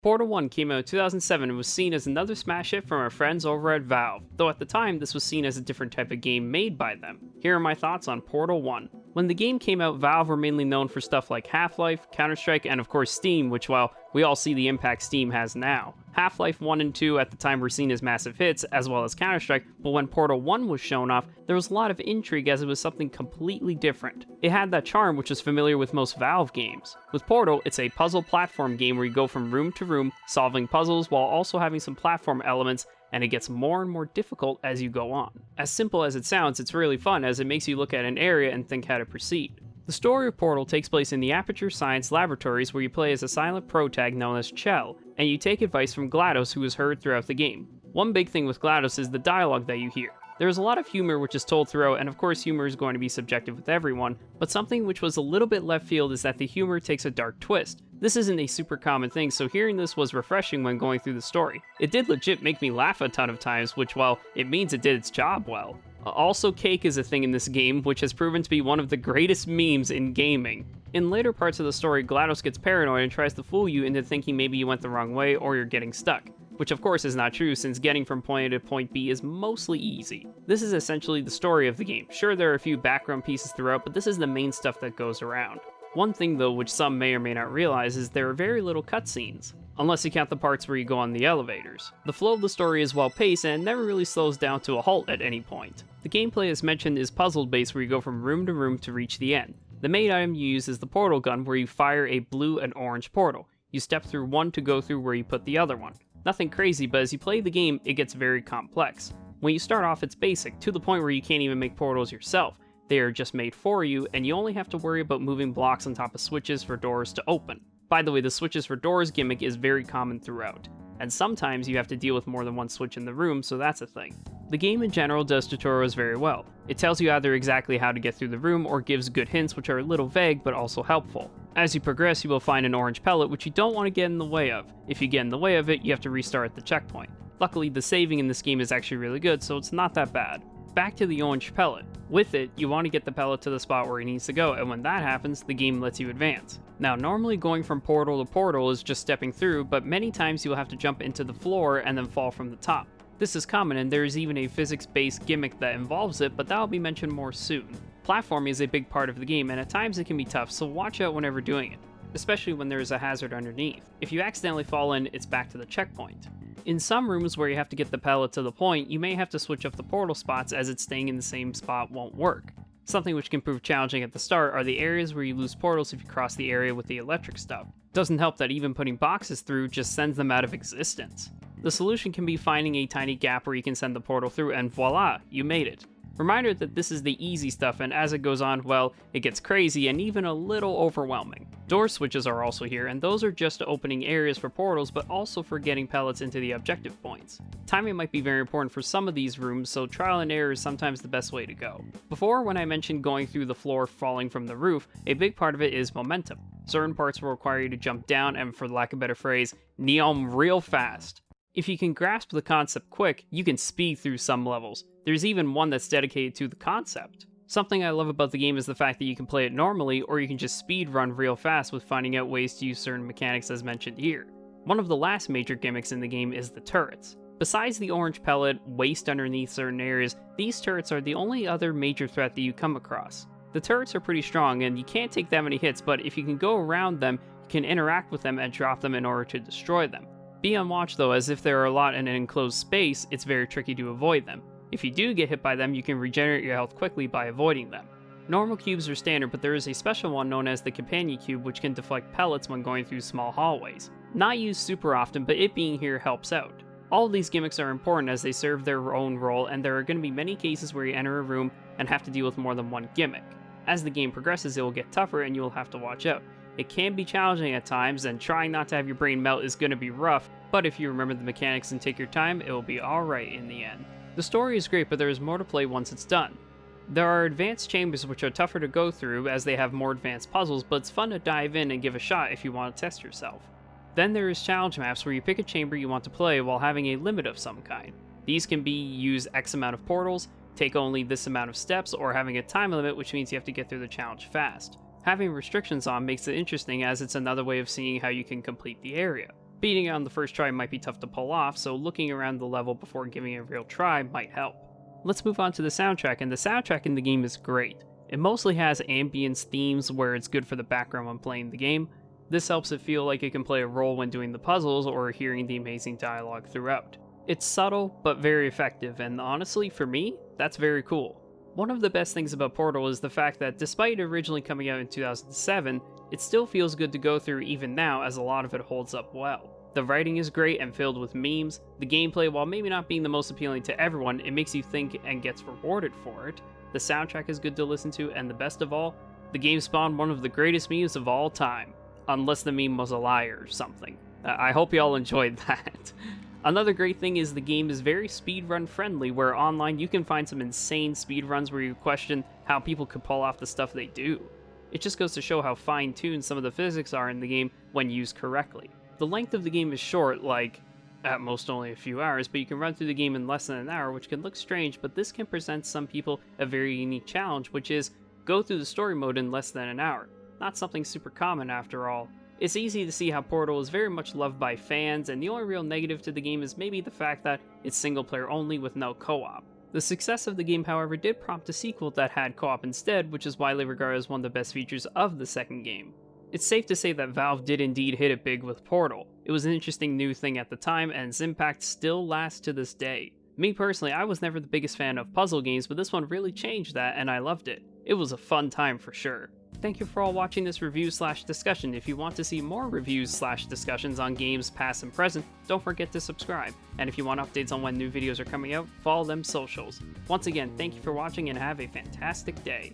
Portal 1 came out in 2007 and was seen as another smash hit from our friends over at Valve, though at the time this was seen as a different type of game made by them. Here are my thoughts on Portal 1. When the game came out, Valve were mainly known for stuff like Half-Life, Counter-Strike, and of course Steam, which while we all see the impact Steam has now. Half-Life 1 and 2 at the time were seen as massive hits, as well as Counter-Strike, but when Portal 1 was shown off, there was a lot of intrigue as it was something completely different. It had that charm which is familiar with most Valve games. With Portal, it's a puzzle platform game where you go from room to room, solving puzzles while also having some platform elements, and it gets more and more difficult as you go on. As simple as it sounds, it's really fun as it makes you look at an area and think how to proceed. The story of Portal takes place in the Aperture Science Laboratories where you play as a silent protag known as Chell, and you take advice from GLaDOS who is heard throughout the game. One big thing with GLaDOS is the dialogue that you hear. There is a lot of humor which is told throughout, and of course humor is going to be subjective with everyone, but something which was a little bit left field is that the humor takes a dark twist. This isn't a super common thing, so hearing this was refreshing when going through the story. It did legit make me laugh a ton of times, which while it means it did its job well. Also, cake is a thing in this game, which has proven to be one of the greatest memes in gaming. In later parts of the story, GLaDOS gets paranoid and tries to fool you into thinking maybe you went the wrong way or you're getting stuck. Which of course is not true since getting from point A to point B is mostly easy. This is essentially the story of the game. Sure, there are a few background pieces throughout, but this is the main stuff that goes around. One thing though, which some may or may not realize, is there are very little cutscenes. Unless you count the parts where you go on the elevators. The flow of the story is well paced and it never really slows down to a halt at any point. The gameplay as mentioned is puzzle based where you go from room to room to reach the end. The main item you use is the portal gun where you fire a blue and orange portal. You step through one to go through where you put the other one. Nothing crazy, but as you play the game, it gets very complex. When you start off, it's basic, to the point where you can't even make portals yourself. They are just made for you, and you only have to worry about moving blocks on top of switches for doors to open. By the way, the switches for doors gimmick is very common throughout, and sometimes you have to deal with more than one switch in the room, so that's a thing. The game in general does tutorials very well. It tells you either exactly how to get through the room or gives good hints which are a little vague but also helpful. As you progress, you will find an orange pellet which you don't want to get in the way of. If you get in the way of it, you have to restart at the checkpoint. Luckily, the saving in this game is actually really good, so it's not that bad. Back to the orange pellet. With it, you want to get the pellet to the spot where it needs to go, and when that happens, the game lets you advance. Now, normally going from portal to portal is just stepping through, but many times you will have to jump into the floor and then fall from the top. This is common, and there is even a physics-based gimmick that involves it, but that will be mentioned more soon. Platforming is a big part of the game, and at times it can be tough, so watch out whenever doing it, especially when there is a hazard underneath. If you accidentally fall in, it's back to the checkpoint. In some rooms where you have to get the pellet to the point, you may have to switch up the portal spots as it's staying in the same spot won't work. Something which can prove challenging at the start are the areas where you lose portals if you cross the area with the electric stuff. Doesn't help that even putting boxes through just sends them out of existence. The solution can be finding a tiny gap where you can send the portal through and voila, you made it. Reminder that this is the easy stuff, and as it goes on, well, it gets crazy and even a little overwhelming. Door switches are also here, and those are just opening areas for portals, but also for getting pellets into the objective points. Timing might be very important for some of these rooms, so trial and error is sometimes the best way to go. Before, when I mentioned going through the floor falling from the roof, a big part of it is momentum. Certain parts will require you to jump down and, for lack of a better phrase, neom real fast. If you can grasp the concept quick, you can speed through some levels. There's even one that's dedicated to the concept. Something I love about the game is the fact that you can play it normally, or you can just speed run real fast with finding out ways to use certain mechanics as mentioned here. One of the last major gimmicks in the game is the turrets. Besides the orange pellet, waste underneath certain areas, these turrets are the only other major threat that you come across. The turrets are pretty strong and you can't take that many hits, but if you can go around them, you can interact with them and drop them in order to destroy them. Be on watch though, as if there are a lot in an enclosed space, it's very tricky to avoid them. If you do get hit by them, you can regenerate your health quickly by avoiding them. Normal cubes are standard, but there is a special one known as the Companion Cube which can deflect pellets when going through small hallways. Not used super often, but it being here helps out. All of these gimmicks are important as they serve their own role, and there are going to be many cases where you enter a room and have to deal with more than one gimmick. As the game progresses, it will get tougher and you will have to watch out. It can be challenging at times, and trying not to have your brain melt is going to be rough, but if you remember the mechanics and take your time, it will be alright in the end. The story is great, but there is more to play once it's done. There are advanced chambers which are tougher to go through as they have more advanced puzzles, but it's fun to dive in and give a shot if you want to test yourself. Then there is challenge maps where you pick a chamber you want to play while having a limit of some kind. These can be use X amount of portals, take only this amount of steps, or having a time limit which means you have to get through the challenge fast. Having restrictions on makes it interesting as it's another way of seeing how you can complete the area. Beating it on the first try might be tough to pull off, so looking around the level before giving it a real try might help. Let's move on to the soundtrack, and the soundtrack in the game is great. It mostly has ambience themes where it's good for the background when playing the game. This helps it feel like it can play a role when doing the puzzles or hearing the amazing dialogue throughout. It's subtle, but very effective, and honestly, for me, that's very cool. One of the best things about Portal is the fact that despite originally coming out in 2007, it still feels good to go through even now, as a lot of it holds up well. The writing is great and filled with memes. The gameplay, while maybe not being the most appealing to everyone, it makes you think and gets rewarded for it. The soundtrack is good to listen to, and the best of all, the game spawned one of the greatest memes of all time. Unless the meme was a liar or something. I hope y'all enjoyed that. Another great thing is the game is very speedrun friendly, where online you can find some insane speedruns where you question how people could pull off the stuff they do. It just goes to show how fine-tuned some of the physics are in the game when used correctly. The length of the game is short, like at most only a few hours, but you can run through the game in less than an hour, which can look strange, but this can present some people a very unique challenge, which is go through the story mode in less than an hour. Not something super common after all. It's easy to see how Portal is very much loved by fans, and the only real negative to the game is maybe the fact that it's single player only with no co-op. The success of the game, however, did prompt a sequel that had co-op instead, which is widely regarded as one of the best features of the second game. It's safe to say that Valve did indeed hit it big with Portal. It was an interesting new thing at the time, and its impact still lasts to this day. Me personally, I was never the biggest fan of puzzle games, but this one really changed that, and I loved it. It was a fun time for sure. Thank you for all watching this review/discussion. If you want to see more reviews/discussions on games past and present, don't forget to subscribe. And if you want updates on when new videos are coming out, follow them socials. Once again, thank you for watching and have a fantastic day.